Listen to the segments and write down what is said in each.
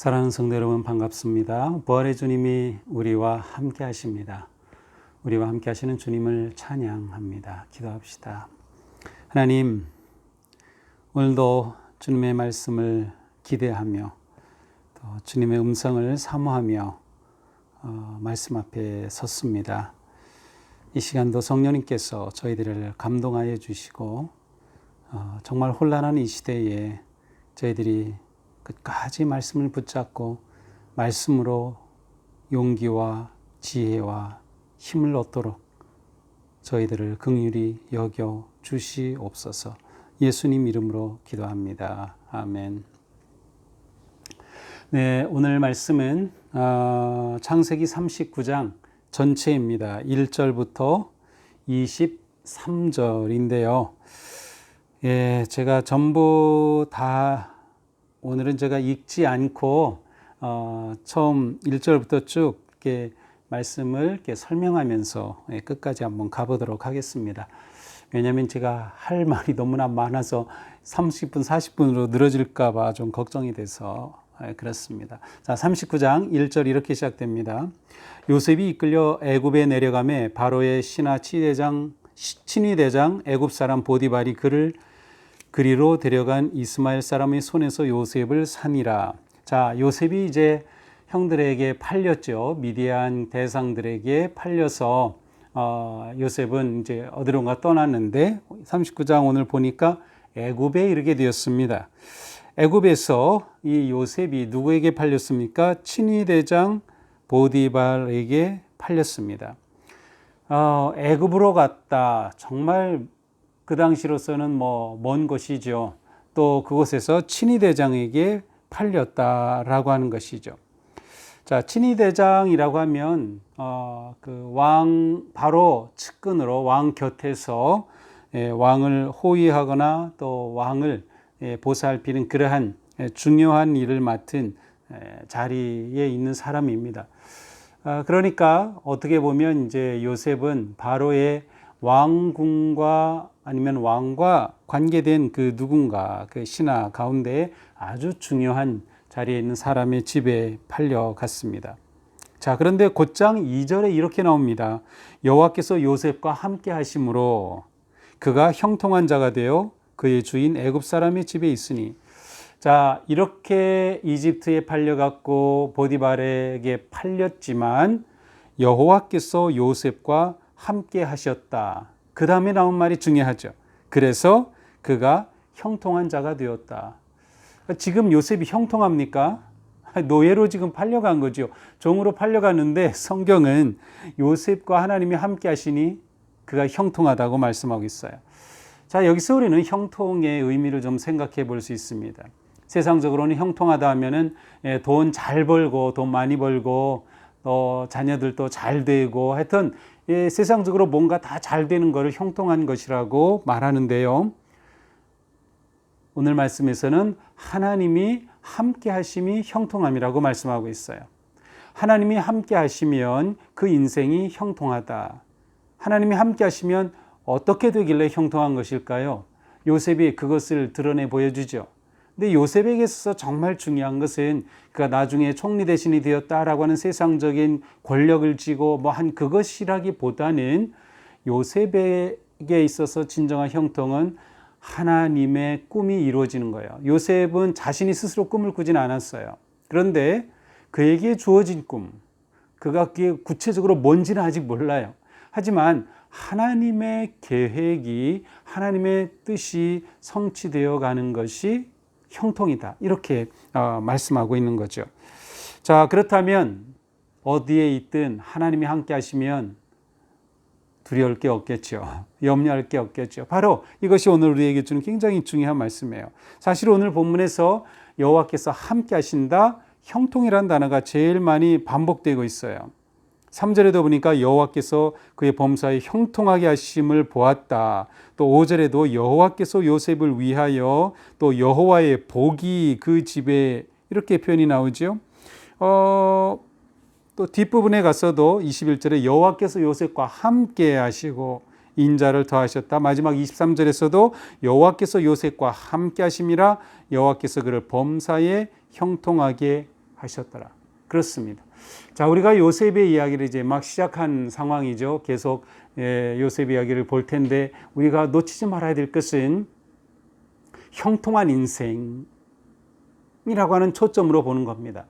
사랑하는 성도 여러분 반갑습니다. 부활의 주님이 우리와 함께 하십니다. 우리와 함께 하시는 주님을 찬양합니다. 기도합시다. 하나님, 오늘도 주님의 말씀을 기대하며 또 주님의 음성을 사모하며 말씀 앞에 섰습니다. 이 시간도 성령님께서 저희들을 감동하여 주시고 정말 혼란한 이 시대에 저희들이 끝까지 말씀을 붙잡고 말씀으로 용기와 지혜와 힘을 얻도록 저희들을 긍휼히 여겨 주시옵소서. 예수님 이름으로 기도합니다. 아멘. 네, 오늘 말씀은 창세기 39장 전체입니다. 1절부터 23절인데요. 예, 제가 전부 다 오늘은 제가 읽지 않고 처음 1절부터 쭉 이렇게 말씀을 이렇게 설명하면서 끝까지 한번 가보도록 하겠습니다. 왜냐하면 제가 할 말이 너무나 많아서 30분, 40분으로 늘어질까 봐 좀 걱정이 돼서 그렇습니다. 자, 39장 1절 이렇게 시작됩니다. 요셉이 이끌려 애굽에 내려가매 바로의 신하 친위대장 애굽 사람 보디발이 그를 그리로 데려간 이스마엘 사람의 손에서 요셉을 사니라. 자, 요셉이 이제 형들에게 팔렸죠. 미디안 대상들에게 팔려서 요셉은 이제 어디론가 떠났는데 39장 오늘 보니까 애굽에 이르게 되었습니다. 애굽에서 이 요셉이 누구에게 팔렸습니까? 친위대장 보디발에게 팔렸습니다. 애굽으로 갔다. 정말 그 당시로서는 먼 곳이죠. 또 그곳에서 친위대장에게 팔렸다라고 하는 것이죠. 자, 친위대장이라고 하면 그 왕 바로 측근으로 왕 곁에서 왕을 호위하거나 또 왕을 보살피는 그러한 중요한 일을 맡은 자리에 있는 사람입니다. 그러니까 어떻게 보면 이제 요셉은 바로의 왕궁과 아니면 왕과 관계된 그 누군가 그 신하 가운데 아주 중요한 자리에 있는 사람의 집에 팔려갔습니다. 자, 그런데 곧장 2절에 이렇게 나옵니다. 여호와께서 요셉과 함께 하심으로 그가 형통한 자가 되어 그의 주인 애굽 사람의 집에 있으니. 자, 이렇게 이집트에 팔려갔고 보디발에게 팔렸지만 여호와께서 요셉과 함께 하셨다. 그 다음에 나온 말이 중요하죠. 그래서 그가 형통한 자가 되었다. 지금 요셉이 형통합니까? 노예로 지금 팔려간 거죠. 종으로 팔려갔는데 성경은 요셉과 하나님이 함께 하시니 그가 형통하다고 말씀하고 있어요. 자, 여기서 우리는 형통의 의미를 좀 생각해 볼 수 있습니다. 세상적으로는 형통하다 하면은 돈 잘 벌고 돈 많이 벌고 또 자녀들도 잘 되고 하여튼 세상적으로 뭔가 다 잘 되는 것을 형통한 것이라고 말하는데요. 오늘 말씀에서는 하나님이 함께 하심이 형통함이라고 말씀하고 있어요. 하나님이 함께 하시면 그 인생이 형통하다. 하나님이 함께 하시면 어떻게 되길래 형통한 것일까요? 요셉이 그것을 드러내 보여주죠. 근데 요셉에게 있어서 정말 중요한 것은 그가 나중에 총리 대신이 되었다라고 하는 세상적인 권력을 쥐고 한 그것이라기보다는 요셉에게 있어서 진정한 형통은 하나님의 꿈이 이루어지는 거예요. 요셉은 자신이 스스로 꿈을 꾸진 않았어요. 그런데 그에게 주어진 꿈, 그가 그게 구체적으로 뭔지는 아직 몰라요. 하지만 하나님의 계획이, 하나님의 뜻이 성취되어 가는 것이 형통이다. 이렇게 말씀하고 있는 거죠. 자, 그렇다면 어디에 있든 하나님이 함께 하시면 두려울 게 없겠죠. 염려할 게 없겠죠. 바로 이것이 오늘 우리에게 주는 굉장히 중요한 말씀이에요. 사실 오늘 본문에서 여호와께서 함께 하신다, 형통이라는 단어가 제일 많이 반복되고 있어요. 3절에도 보니까 여호와께서 그의 범사에 형통하게 하심을 보았다. 또 5절에도 여호와께서 요셉을 위하여 또 여호와의 복이 그 집에 이렇게 표현이 나오죠. 또 뒷부분에 가서도 21절에 여호와께서 요셉과 함께 하시고 인자를 더하셨다. 마지막 23절에서도 여호와께서 요셉과 함께 하심이라 여호와께서 그를 범사에 형통하게 하셨더라. 그렇습니다. 자, 우리가 요셉의 이야기를 이제 막 시작한 상황이죠. 계속 요셉의 이야기를 볼 텐데 우리가 놓치지 말아야 될 것은 형통한 인생이라고 하는 초점으로 보는 겁니다.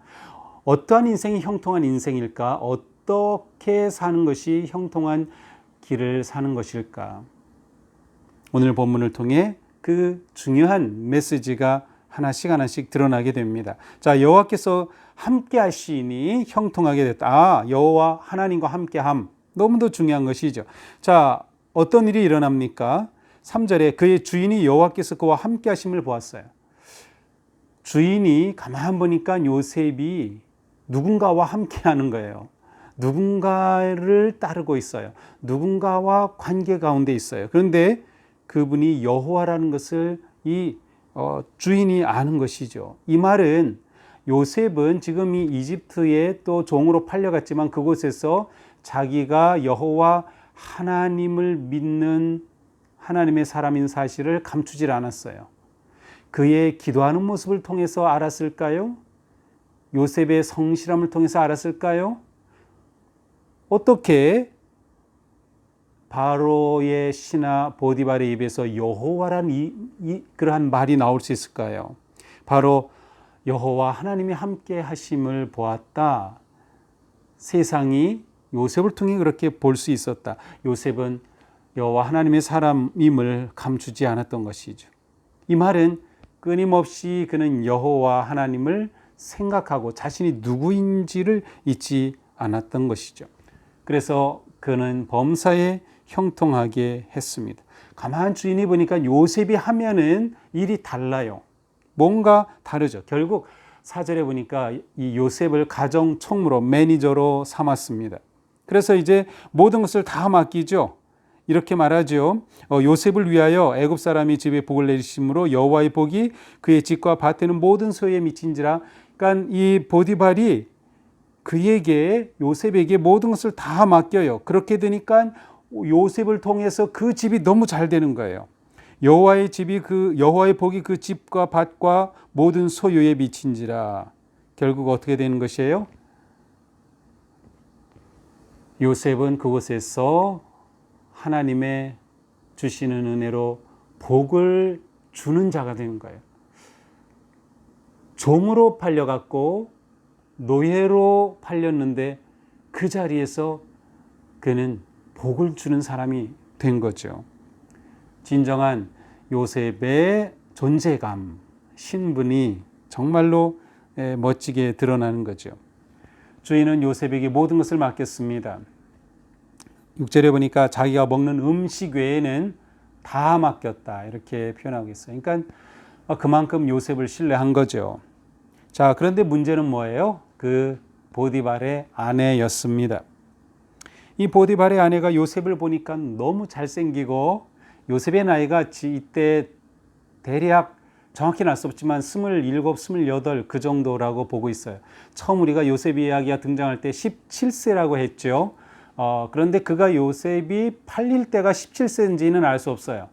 어떠한 인생이 형통한 인생일까? 어떻게 사는 것이 형통한 길을 사는 것일까? 오늘 본문을 통해 그 중요한 메시지가 하나씩 드러나게 됩니다. 자, 여호와께서 함께 하시니 형통하게 됐다. 아, 여호와 하나님과 함께함. 너무도 중요한 것이죠. 자, 어떤 일이 일어납니까? 3절에 그의 주인이 여호와께서 그와 함께 하심을 보았어요. 주인이 가만 보니까 요셉이 누군가와 함께 하는 거예요. 누군가를 따르고 있어요. 누군가와 관계 가운데 있어요. 그런데 그분이 여호와라는 것을 이 주인이 아는 것이죠. 이 말은 요셉은 지금 이 이집트에 또 종으로 팔려갔지만 그곳에서 자기가 여호와 하나님을 믿는 하나님의 사람인 사실을 감추질 않았어요. 그의 기도하는 모습을 통해서 알았을까요? 요셉의 성실함을 통해서 알았을까요? 어떻게 바로의 신하 보디발의 입에서 여호와라는 그러한 말이 나올 수 있을까요? 바로 여호와 하나님이 함께 하심을 보았다. 세상이 요셉을 통해 그렇게 볼 수 있었다. 요셉은 여호와 하나님의 사람임을 감추지 않았던 것이죠. 이 말은 끊임없이 그는 여호와 하나님을 생각하고 자신이 누구인지를 잊지 않았던 것이죠. 그래서 그는 범사에 형통하게 했습니다. 가만 주인이 보니까 요셉이 하면은 일이 달라요. 뭔가 다르죠. 결국 4절에 보니까 이 요셉을 가정 총무로 매니저로 삼았습니다. 그래서 이제 모든 것을 다 맡기죠. 이렇게 말하죠. 요셉을 위하여 애굽 사람이 집에 복을 내리심으로 여호와의 복이 그의 집과 밭에는 모든 소유에 미친지라. 그러니까 이 보디발이 그에게 요셉에게 모든 것을 다 맡겨요. 그렇게 되니까 요셉을 통해서 그 집이 너무 잘 되는 거예요. 여호와의 복이 그 집과 밭과 모든 소유에 미친지라. 결국 어떻게 되는 것이에요? 요셉은 그곳에서 하나님의 주시는 은혜로 복을 주는 자가 되는 거예요. 종으로 팔려갔고 노예로 팔렸는데 그 자리에서 그는 복을 주는 사람이 된 거죠. 진정한 요셉의 존재감, 신분이 정말로 멋지게 드러나는 거죠. 주인은 요셉에게 모든 것을 맡겼습니다. 6절에 보니까 자기가 먹는 음식 외에는 다 맡겼다 이렇게 표현하고 있어요. 그러니까 그만큼 요셉을 신뢰한 거죠. 자, 그런데 문제는 뭐예요? 그 보디발의 아내였습니다. 이 보디발의 아내가 요셉을 보니까 너무 잘생기고 요셉의 나이가 이때 대략 정확히는 알 수 없지만 27, 28 그 정도라고 보고 있어요. 처음 우리가 요셉 이야기가 등장할 때 17세라고 했죠. 그런데 그가 요셉이 팔릴 때가 17세인지는 알 수 없어요.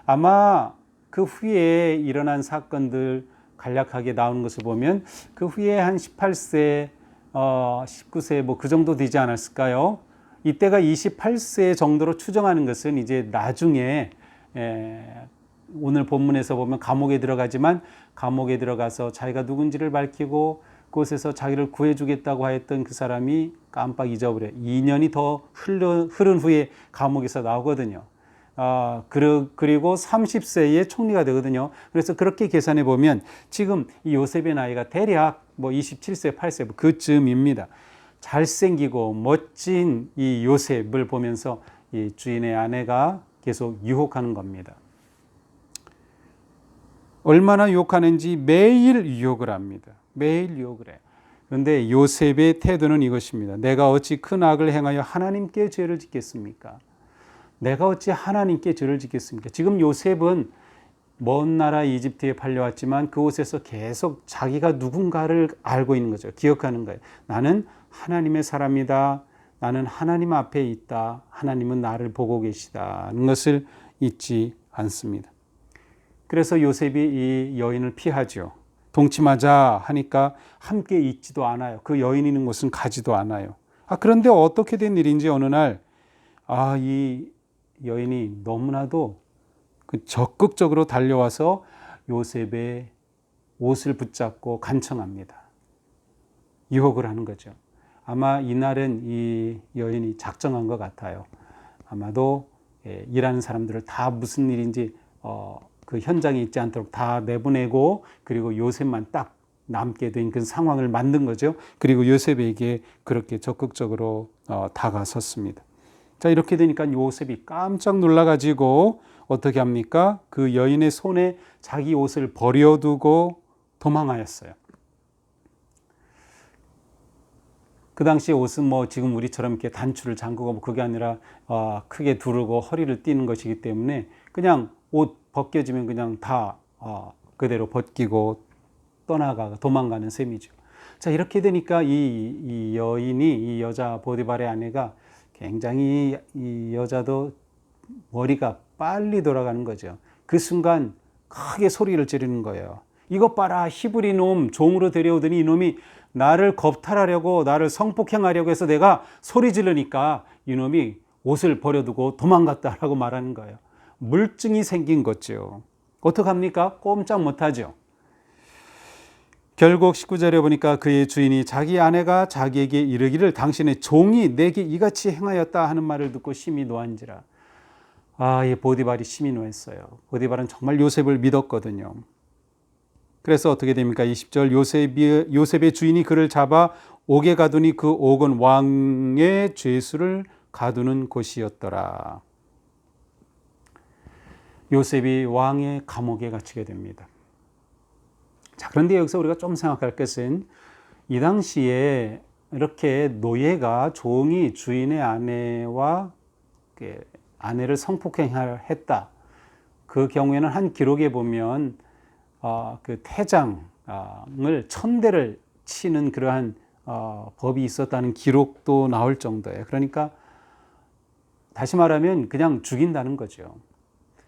아마 그 후에 일어난 사건들 간략하게 나오는 것을 보면 그 후에 한 18세, 19세 뭐 그 정도 되지 않았을까요? 이때가 28세 정도로 추정하는 것은 이제 나중에 오늘 본문에서 보면 감옥에 들어가지만 감옥에 들어가서 자기가 누군지를 밝히고 그곳에서 자기를 구해주겠다고 하였던 그 사람이 깜빡 잊어버려요. 2년이 더 흐른 후에 감옥에서 나오거든요. 그리고 30세에 총리가 되거든요. 그래서 그렇게 계산해 보면 지금 이 요셉의 나이가 대략 뭐 27세, 8세 그쯤입니다. 잘생기고 멋진 이 요셉을 보면서 이 주인의 아내가 계속 유혹하는 겁니다. 얼마나 유혹하는지 매일 유혹을 합니다. 매일 유혹을 해요. 그런데 요셉의 태도는 이것입니다. 내가 어찌 큰 악을 행하여 하나님께 죄를 짓겠습니까? 내가 어찌 하나님께 죄를 짓겠습니까? 지금 요셉은 먼 나라 이집트에 팔려왔지만 그곳에서 계속 자기가 누군가를 알고 있는 거죠. 기억하는 거예요. 나는 하나님의 사람이다. 나는 하나님 앞에 있다. 하나님은 나를 보고 계시다는 것을 잊지 않습니다. 그래서 요셉이 이 여인을 피하죠. 동침하자 하니까 함께 있지도 않아요. 그 여인이 있는 곳은 가지도 않아요. 그런데 어떻게 된 일인지 어느 날, 이 여인이 너무나도 적극적으로 달려와서 요셉의 옷을 붙잡고 간청합니다. 유혹을 하는 거죠. 아마 이날은 이 여인이 작정한 것 같아요. 아마도 일하는 사람들을 다 무슨 일인지 그 현장에 있지 않도록 다 내보내고, 그리고 요셉만 딱 남게 된 그 상황을 만든 거죠. 그리고 요셉에게 그렇게 적극적으로 다가섰습니다. 자, 이렇게 되니까 요셉이 깜짝 놀라가지고 어떻게 합니까? 그 여인의 손에 자기 옷을 버려두고 도망하였어요. 그 당시에 옷은 지금 우리처럼 이렇게 단추를 잠그고 그게 아니라 크게 두르고 허리를 띠는 것이기 때문에 그냥 옷 벗겨지면 그냥 다 그대로 벗기고 떠나가 도망가는 셈이죠. 자, 이렇게 되니까 이 여인이, 이 여자 보디발의 아내가 굉장히, 이 여자도 머리가 빨리 돌아가는 거죠. 그 순간 크게 소리를 지르는 거예요. 이것 봐라, 히브리 놈, 종으로 데려오더니 이놈이 나를 겁탈하려고, 나를 성폭행하려고 해서 내가 소리 지르니까 이놈이 옷을 버려두고 도망갔다라고 말하는 거예요. 물증이 생긴 거죠. 어떡합니까? 꼼짝 못하죠. 결국 19절에 보니까 그의 주인이 자기 아내가 자기에게 이르기를 당신의 종이 내게 이같이 행하였다 하는 말을 듣고 심히 노한지라. 이 보디발이 심히 노했어요. 보디발은 정말 요셉을 믿었거든요. 그래서 어떻게 됩니까? 20절, 요셉의 주인이 그를 잡아 옥에 가두니 그 옥은 왕의 죄수를 가두는 곳이었더라. 요셉이 왕의 감옥에 갇히게 됩니다. 자, 그런데 여기서 우리가 좀 생각할 것은, 이 당시에 이렇게 노예가, 종이 주인의 아내와 아내를 성폭행했다. 그 경우에는 한 기록에 보면 그 태장을 1000대를 치는 그러한 법이 있었다는 기록도 나올 정도예요. 그러니까 다시 말하면 그냥 죽인다는 거죠.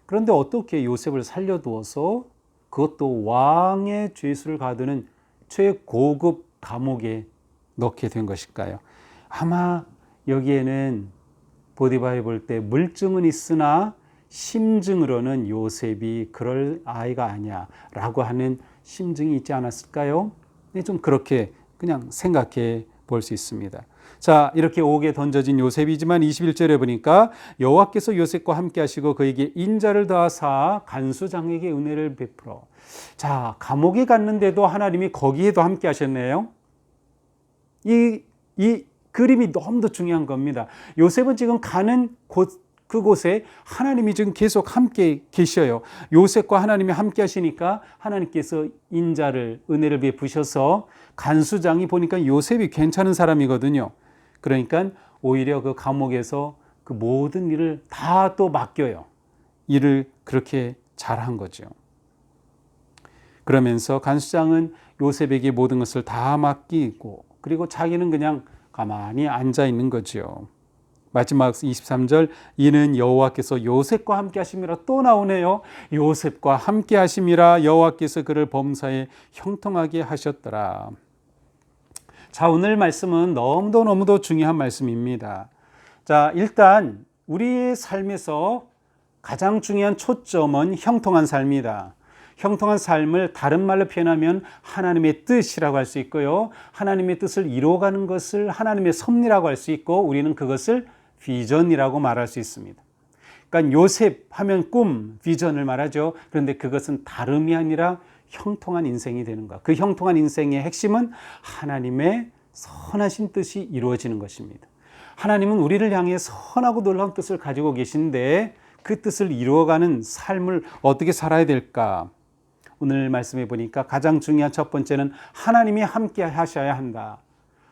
그런데 어떻게 요셉을 살려두어서 그것도 왕의 죄수를 가두는 최고급 감옥에 넣게 된 것일까요? 아마 여기에는 보디발이 볼 때 물증은 있으나 심증으로는 요셉이 그럴 아이가 아니야 라고 하는 심증이 있지 않았을까요? 좀 그렇게 그냥 생각해 볼 수 있습니다. 자, 이렇게 옥에 던져진 요셉이지만 21절에 보니까 여호와께서 요셉과 함께 하시고 그에게 인자를 더하사 간수장에게 은혜를 베풀어. 자, 감옥에 갔는데도 하나님이 거기에도 함께 하셨네요. 이 그림이 너무도 중요한 겁니다. 요셉은 지금 가는 그곳에 하나님이 지금 계속 함께 계셔요. 요셉과 하나님이 함께 하시니까 하나님께서 인자를, 은혜를 베푸셔서 간수장이 보니까 요셉이 괜찮은 사람이거든요. 그러니까 오히려 그 감옥에서 그 모든 일을 다 또 맡겨요. 일을 그렇게 잘한 거죠. 그러면서 간수장은 요셉에게 모든 것을 다 맡기고, 그리고 자기는 그냥 가만히 앉아 있는 거죠. 마지막 23절, 이는 여호와께서 요셉과 함께 하심이라. 또 나오네요. 요셉과 함께 하심이라 여호와께서 그를 범사에 형통하게 하셨더라. 자, 오늘 말씀은 너무도 중요한 말씀입니다. 자, 일단 우리의 삶에서 가장 중요한 초점은 형통한 삶이다. 형통한 삶을 다른 말로 표현하면 하나님의 뜻이라고 할 수 있고요. 하나님의 뜻을 이루어가는 것을 하나님의 섭리라고 할 수 있고, 우리는 그것을 비전이라고 말할 수 있습니다. 그러니까 요셉 하면 꿈, 비전을 말하죠. 그런데 그것은 다름이 아니라 형통한 인생이 되는 것. 그 형통한 인생의 핵심은 하나님의 선하신 뜻이 이루어지는 것입니다. 하나님은 우리를 향해 선하고 놀라운 뜻을 가지고 계신데 그 뜻을 이루어가는 삶을 어떻게 살아야 될까? 오늘 말씀해 보니까 가장 중요한 첫 번째는 하나님이 함께 하셔야 한다.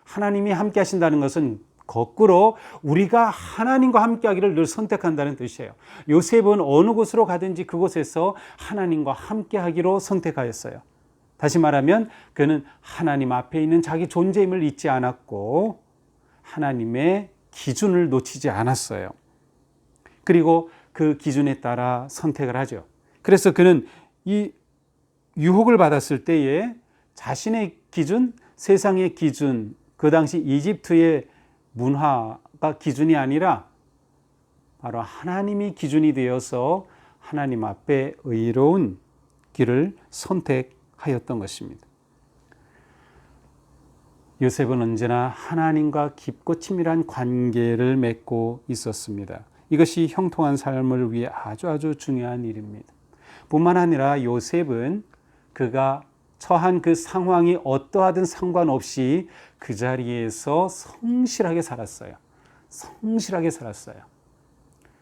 하나님이 함께 하신다는 것은 거꾸로 우리가 하나님과 함께 하기를 늘 선택한다는 뜻이에요. 요셉은 어느 곳으로 가든지 그곳에서 하나님과 함께 하기로 선택하였어요. 다시 말하면 그는 하나님 앞에 있는 자기 존재임을 잊지 않았고 하나님의 기준을 놓치지 않았어요. 그리고 그 기준에 따라 선택을 하죠. 그래서 그는 이 유혹을 받았을 때에 자신의 기준, 세상의 기준, 그 당시 이집트의 문화가 기준이 아니라 바로 하나님이 기준이 되어서 하나님 앞에 의로운 길을 선택하였던 것입니다. 요셉은 언제나 하나님과 깊고 친밀한 관계를 맺고 있었습니다. 이것이 형통한 삶을 위해 아주 중요한 일입니다. 뿐만 아니라 요셉은 그가 처한 그 상황이 어떠하든 상관없이 그 자리에서 성실하게 살았어요. 성실하게 살았어요.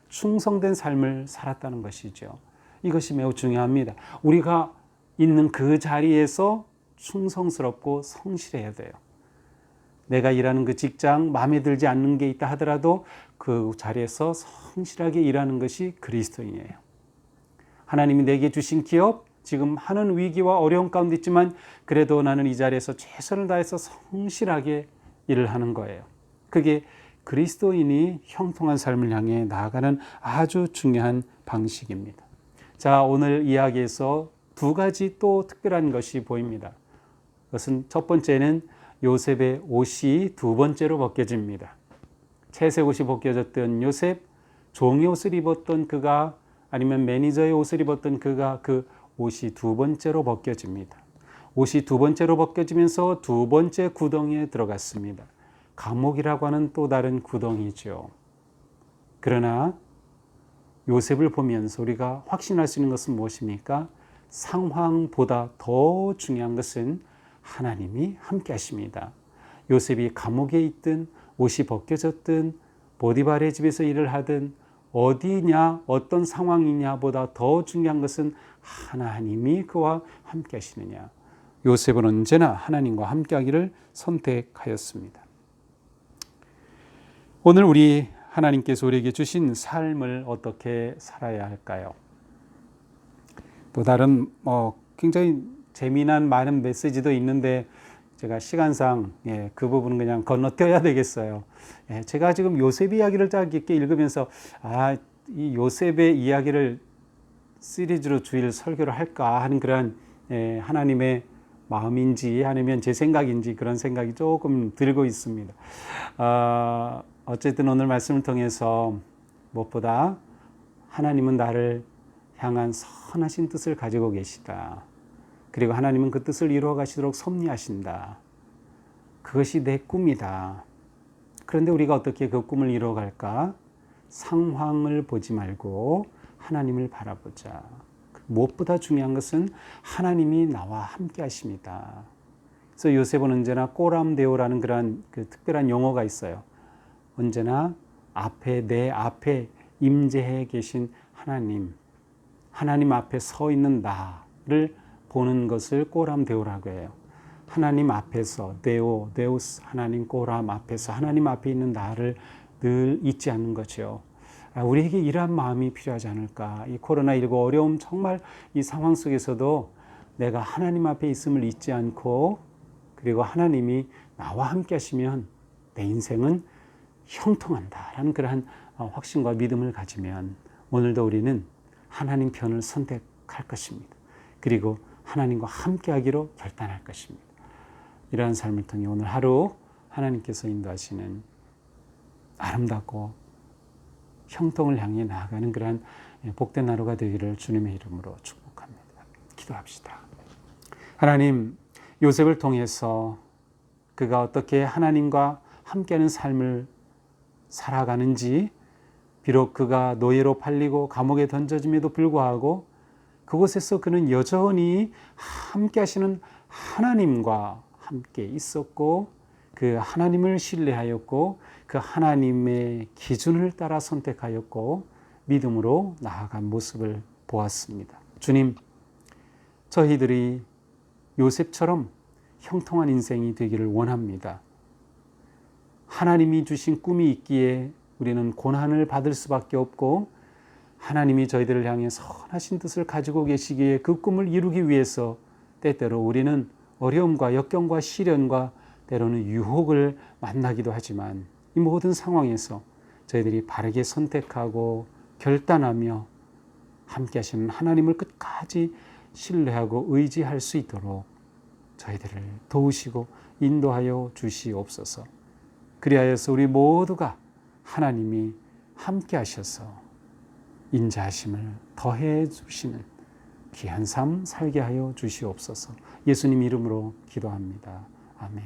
충성된 삶을 살았다는 것이죠. 이것이 매우 중요합니다. 우리가 있는 그 자리에서 충성스럽고 성실해야 돼요. 내가 일하는 그 직장 마음에 들지 않는 게 있다 하더라도 그 자리에서 성실하게 일하는 것이 그리스도인이에요. 하나님이 내게 주신 기업, 지금 하는 위기와 어려움 가운데 있지만 그래도 나는 이 자리에서 최선을 다해서 성실하게 일을 하는 거예요. 그게 그리스도인이 형통한 삶을 향해 나아가는 아주 중요한 방식입니다. 자, 오늘 이야기에서 두 가지 또 특별한 것이 보입니다. 그것은 첫 번째는 요셉의 옷이 두 번째로 벗겨집니다. 채색 옷이 벗겨졌던 요셉, 종이 옷을 입었던 그가 아니면 매니저의 옷을 입었던 그가 그 옷이 두 번째로 벗겨집니다. 옷이 두 번째로 벗겨지면서 두 번째 구덩이에 들어갔습니다. 감옥이라고 하는 또 다른 구덩이죠. 그러나 요셉을 보면서 우리가 확신할 수 있는 것은 무엇입니까? 상황보다 더 중요한 것은 하나님이 함께 하십니다. 요셉이 감옥에 있든 옷이 벗겨졌든 보디발의 집에서 일을 하든 어디냐 어떤 상황이냐보다 더 중요한 것은 하나님이 그와 함께 하시느냐. 요셉은 언제나 하나님과 함께 하기를 선택하였습니다. 오늘 우리 하나님께서 우리에게 주신 삶을 어떻게 살아야 할까요? 또 다른 굉장히 재미난 많은 메시지도 있는데 제가 시간상 그 부분은 그냥 건너뛰어야 되겠어요. 제가 지금 요셉 이야기를 딱 깊게 읽으면서 이 요셉의 이야기를 시리즈로 주일 설교를 할까 하는 그런 하나님의 마음인지 아니면 제 생각인지 그런 생각이 조금 들고 있습니다. 어쨌든 오늘 말씀을 통해서 무엇보다 하나님은 나를 향한 선하신 뜻을 가지고 계시다. 그리고 하나님은 그 뜻을 이루어 가시도록 섭리하신다. 그것이 내 꿈이다. 그런데 우리가 어떻게 그 꿈을 이루어 갈까? 상황을 보지 말고 하나님을 바라보자. 무엇보다 중요한 것은 하나님이 나와 함께 하십니다. 그래서 요셉은 언제나 꼬람데오라는 그런 그 특별한 용어가 있어요. 언제나 내 앞에 임재해 계신 하나님 앞에 서 있는 나를 보는 것을 꼬람데오라고 해요. 하나님 앞에서 데우스 하나님 꼬람 앞에서 하나님 앞에 있는 나를 늘 잊지 않는 거죠. 우리에게 이러한 마음이 필요하지 않을까. 이 코로나19 어려움 정말 이 상황 속에서도 내가 하나님 앞에 있음을 잊지 않고 그리고 하나님이 나와 함께 하시면 내 인생은 형통한다라는 그러한 확신과 믿음을 가지면 오늘도 우리는 하나님 편을 선택할 것입니다. 그리고 하나님과 함께 하기로 결단할 것입니다. 이러한 삶을 통해 오늘 하루 하나님께서 인도하시는 아름답고 형통을 향해 나아가는 그러한 복된 하루가 되기를 주님의 이름으로 축복합니다. 기도합시다. 하나님, 요셉을 통해서 그가 어떻게 하나님과 함께하는 삶을 살아가는지, 비록 그가 노예로 팔리고 감옥에 던져짐에도 불구하고 그곳에서 그는 여전히 함께 하시는 하나님과 함께 있었고 그 하나님을 신뢰하였고 그 하나님의 기준을 따라 선택하였고 믿음으로 나아간 모습을 보았습니다. 주님, 저희들이 요셉처럼 형통한 인생이 되기를 원합니다. 하나님이 주신 꿈이 있기에 우리는 고난을 받을 수밖에 없고 하나님이 저희들을 향해 선하신 뜻을 가지고 계시기에 그 꿈을 이루기 위해서 때때로 우리는 어려움과 역경과 시련과 때로는 유혹을 만나기도 하지만 이 모든 상황에서 저희들이 바르게 선택하고 결단하며 함께 하시는 하나님을 끝까지 신뢰하고 의지할 수 있도록 저희들을 도우시고 인도하여 주시옵소서. 그리하여서 우리 모두가 하나님이 함께 하셔서 인자하심을 더해 주시는 귀한 삶 살게 하여 주시옵소서. 예수님 이름으로 기도합니다. 아멘.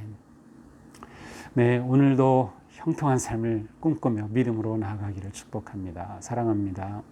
네, 오늘도 형통한 삶을 꿈꾸며 믿음으로 나아가기를 축복합니다. 사랑합니다.